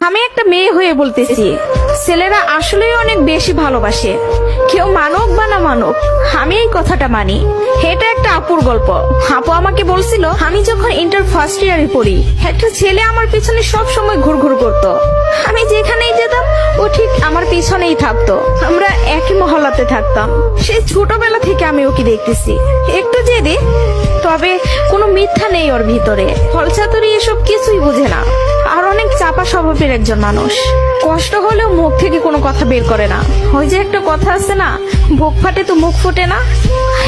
আমি একটা মেয়ে হয়ে বলতেছি, ছেলেরা আসলেই অনেক বেশি ভালোবাসে। কেউ মানুক বা না মানুক, আমি এই কথাটা মানি। এটা একটা আপুর গল্প। আপু আমাকে বলছিল, আমি যখন ইন্টার ফার্স্ট ইয়ারে পড়ি, একটা ছেলে আমার পিছনে সব সময় ঘুরঘুর করতো। আমি যেখানেই যেতাম ও ঠিক আমার পিছনেই থাকতো। আমরা একই মহল্লাতে থাকতাম। সেই ছোটবেলা থেকে আমি ওকে দেখতেছি। একটু জেদি, তবে কোনো মিথ্যা নেই ওর ভিতরে। ফলচাতুরি এসব কিছুই বুঝে না, আর অনেক চাপা স্বভাবের একজন মানুষ। কষ্ট হলেও মুখ থেকে কোনো কথা বের করে না। ওই যে একটা কথা আছে না, বুক ফাটে তো মুখ ফুটে না।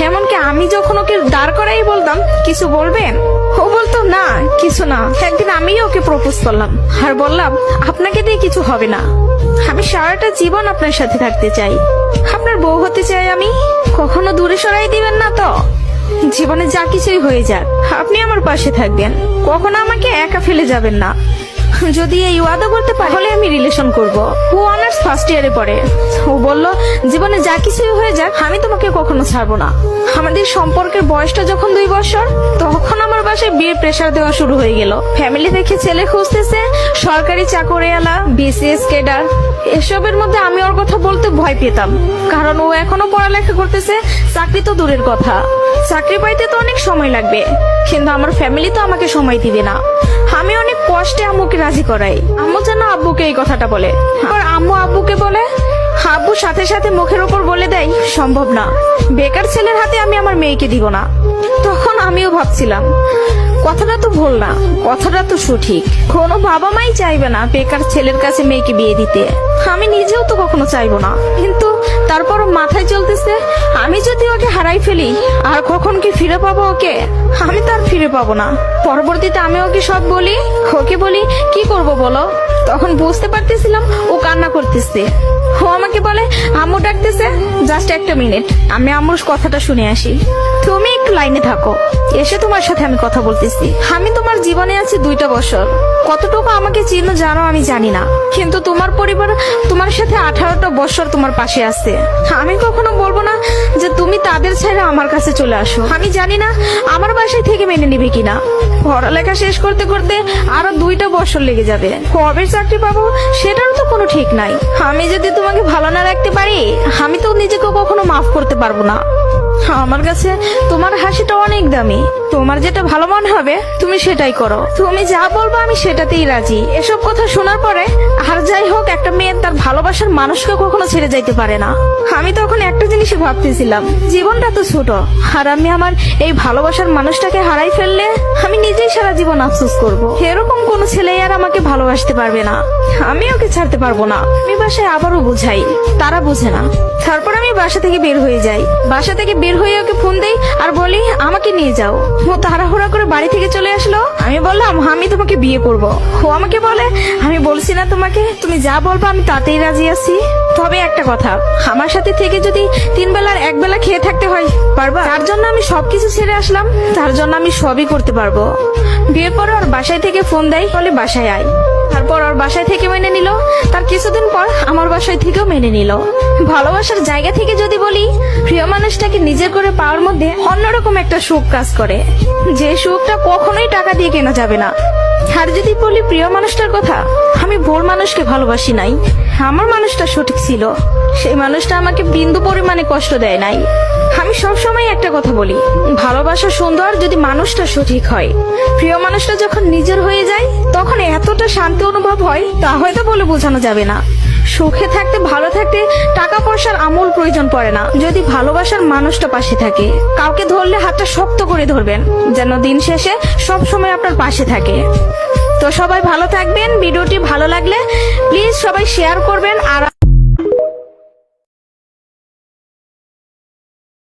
এমনকি আমি যখন ওকে দাঁড় করাই বলতাম, কিছু বলবেন, ও বলতো না কিছু না। একদিন আমি ওকে প্রপোজ করলাম আর বললাম, আপনাকে দিয়ে কিছু হবে না, আমি সারাটা জীবন আপনার সাথে থাকতে চাই, আপনার বউ হতে চাই আমি। কখনো দূরে সরাই দিবেন না তো? জীবনে যা কিছুই হয়ে যাক, আপনি আমার পাশে থাকবেন, কখনো আমাকে একা ফেলে যাবেন না। যদি এই ওয়াদা করতে পারে তাহলে আমি রিলেশন করব। ও অনার্স ফার্স্ট ইয়ারে পড়ে। ও বলল, জীবনে যা কিছুই হয়ে যাক, আমি তোমাকে কখনো ছাড়বো না। আমাদের সম্পর্কের বয়সটা যখন 2 বছর, তখন আমার বাসায় বিয়ের প্রেসার দেওয়া শুরু হয়ে গেল। ফ্যামিলি থেকে ছেলে খুঁজতেছে, সরকারি চাকরিওয়ালা, বিসিএস ক্যাডার। এসবের মধ্যে আমি ওর কথা বলতে ভয় পেতাম, কারণ ও এখনো পড়ালেখা করতেছে। চাকরি তো দূরের কথা, চাকরি পাইতে তো অনেক সময় লাগবে, কিন্তু আমার ফ্যামিলি তো আমাকে সময় দিবে না। আমি অনেক কষ্টে আম্মুকে রাজি করাই। আম্মু যেন আব্বুকে এই কথাটা বলে, আর আম্মু আব্বুকে বলে। আব্বু সাথে সাথে মুখের উপর বলে দেয়, সম্ভব না, বেকার ছেলের হাতে আমি আমার মেয়েকে দিব না। তখন আমিও ভাবছিলাম, কথাটা তো ভুল না, কথাটা তো সঠিক। কোনো বাবা মাই চাইবে না বেকার ছেলের কাছে মেয়েকে বিয়ে দিতে। আমি নিজেও তো কখনো চাইবো না, কিন্তু তারপরও মাথায় চলতেছে, আমি যদি ওকে হারাই ফেলি, আর কখন কি ফিরে পাবো ওকে? আমি তো আর ফিরে পাবো না। পরবর্তীতে আমি ওকে সব বলি, ওকে বলি কি করব বলো। তখন বুঝতে পারতেছিলাম ও কান্না করতেছে। ও আমাকে বলে, আম্মু ডাকতেছে, জাস্ট একটা মিনিট, আমি আম্মুর কথাটা শুনে আসি। তুমি একটু লাইনে থাকো, এসে তোমার সাথে আমি কথা বলতেছি। আমি তোমার জীবনে আছি 2টা বছর, কতটুকু আমাকে চিনো জানো আমি জানি না, কিন্তু তোমার পরিবার তোমার সাথে 18টা বছর তোমার পাশে আছে। আমি কখনো বলবো না যে তুমি তাদের ছেড়ে আমার কাছে চলে আসো। আমি জানি না আমার বাসায় থেকে মেনে নিবে কিনা। পড়ালেখা শেষ করতে করতে আরো 2টা বছর লেগে যাবে, কবে চাকরি পাবো সেটারও তো কোনো ঠিক নাই। আমি যদি তোমাকে ভালো না রাখতে পারি, আমি তো নিজেকে কখনো মাফ করতে পারবো না। আমার কাছে তোমার হাসিটা অনেক দামি। তোমার যেটা ভালো মনে হবে তুমি সেটাই করো, তুমি যা বলবো আমি সেটাতেই রাজি। এসব কথা শোনার পরে, আর যাই হোক, একটা মেয়ে তার ভালোবাসার মানুষকে কখনো ছেড়ে যাইতে পারে না। আমি তখন একটা জিনিসই ভাবতেছিলাম, জীবনটা তো ছোট, আর আমি আমার এই ভালোবাসার মানুষটাকে হারাই ফেললে আমি নিজেই সারা জীবন আফসোস করব। এরকম কোন ছেলে আর আমাকে ভালোবাসতে পারবে না, আমি ওকে ছাড়তে পারবো না। আমি বাসায় আবারও বুঝাই, তারা বুঝে না। তারপর আমি বাসা থেকে বের হয়ে যাই। বাসা থেকে বের হয়ে ওকে ফোন দেই আর বলি, আমাকে নিয়ে যাও। ও তাড়াহুড়া করে বাড়ি থেকে চলে আসলো। আমি বললাম, আমি তোমাকে বিয়ে করব। ও আমাকে বলে, আমি বলছি না তোমাকে, তুমি যা বলবো আমি তাতেই রাজি আছি। তবে একটা কথা, আমার সাথে থেকে যদি 3 বেলার 1 বেলা খেয়ে থাকতে হয়, পারবা? তার জন্য আমি সবকিছু ছেড়ে আসলাম, তার জন্য আমি সবই করতে পারবো। বিয়ের পরে ওর বাসায় থেকে ফোন দেয়, বলে বাসায় আয়। তারপর ওর বাসায় থেকে মেনে নিল। তার কিছুদিন পর আমার বাসায় থেকেও মেনে নিল। ভালোবাসার জায়গা থেকে যদি বলি, প্রিয় মানুষটাকে নিজের করে পাওয়ার মধ্যে অন্যরকম একটা সুখ কাজ করে, যে সুখটা কখনোই টাকা দিয়ে কেনা যাবে না। আর যদি বলি প্রিয় মানুষটার কথা, আমি ভুল মানুষকে ভালোবাসি নাই, আমার মানুষটা সঠিক ছিল। সেই মানুষটা আমাকে বিন্দু পরিমাণে কষ্ট দেয় নাই। আমি সবসময় একটা কথা বলি, ভালোবাসা সুন্দর যদি মানুষটা সঠিক হয়। প্রিয় মানুষটা যখন নিজের হয়ে যায়, তখন এতটা শান্তি অনুভব হয়, তা হয়তো বলে বোঝানো যাবে না। সুখে থাকতে, ভালো থাকতে টাকা পয়সার আমূল প্রয়োজন পড়ে না, যদি ভালোবাসার মানুষটা পাশে থাকে। কাউকে ধরলে হাতটা শক্ত করে ধরবেন, যেন দিন শেষে সব সময় আপনার পাশে থাকে। তো সবাই ভালো থাকবেন। ভিডিওটি ভালো লাগলে প্লিজ সবাই শেয়ার করবেন। আর